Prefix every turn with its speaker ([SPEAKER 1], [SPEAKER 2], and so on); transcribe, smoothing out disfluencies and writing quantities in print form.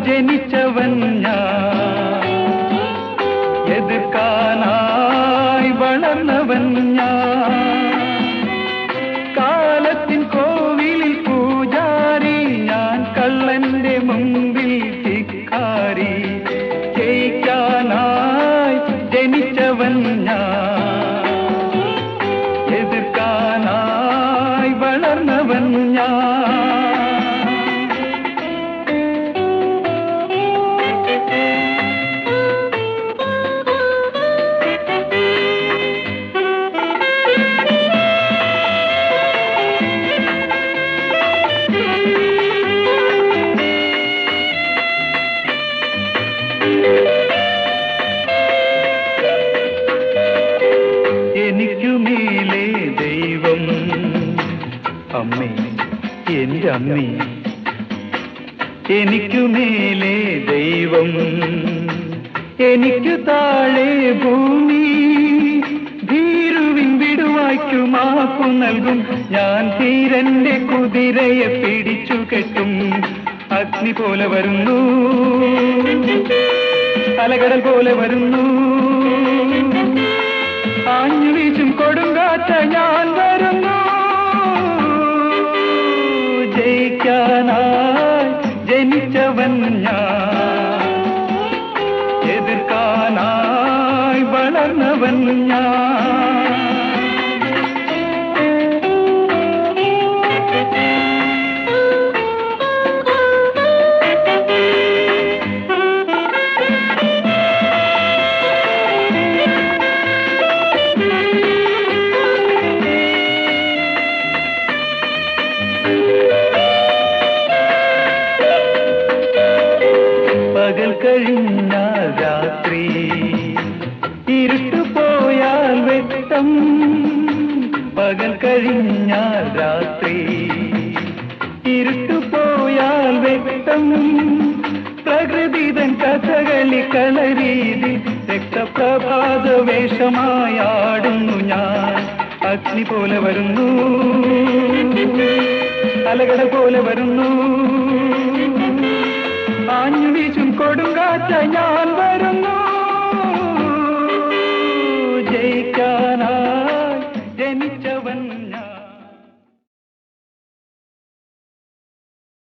[SPEAKER 1] ജനിച്ചവൻ ഞാൻ, എതിർക്കാനായി വളർന്നവൻ ഞാൻ. കാലത്തിൻ കോവിലിൽ പൂജാരി ഞാൻ, കള്ളന്റെ മുമ്പിൽ ധിക്കാരി. ജയിക്കാനായി ജനിച്ചവൻ ഞാൻ, എതിർക്കാനായി വളർന്നവൻ ഞാൻ. എനിക്കുമേലെ ദൈവം അമ്മേ, എന്റെ അമ്മേ. എനിക്കുമേലെ ദൈവം, എനിക്കു താഴെ ഭൂമി. ഭീരുവിൻ വിടുവായ്ക്കു മാപ്പു നൽകും ഞാൻ. ധീരന്റെ കുതിരയെ പിടിച്ചു കെട്ടും. അഗ്നി പോലെ വരുന്നു, അലകടൽ പോലെ വരുന്നു. ആഞ്ഞു വീശും കൊടുങ്കാറ്റ് ഞാൻ വരുന്നു. ജയിക്കാനായി ജനിച്ചവൻ ഞാൻ, എതിർക്കാനായി വളർന്നവൻ ഞാൻ. പകൽ കഴിഞ്ഞാൽ രാത്രി, ഇരുട്ടുപോയാൽ വെട്ടം. പകൽ കഴിഞ്ഞാൽ രാത്രി, ഇരുട്ടുപോയാൽ വെട്ടം. പ്രകൃതിതൻ കഥകളി കളരീതി, രക്തപ്രഭാത വേഷമായാടുന്നു ഞാൻ. അഗ്നി പോലെ വരുന്നു, അലകട പോലെ വരുന്നു. ആഞ്ഞു വീശും കൊടുങ്കാറ്റ് ഞാൻ വരും.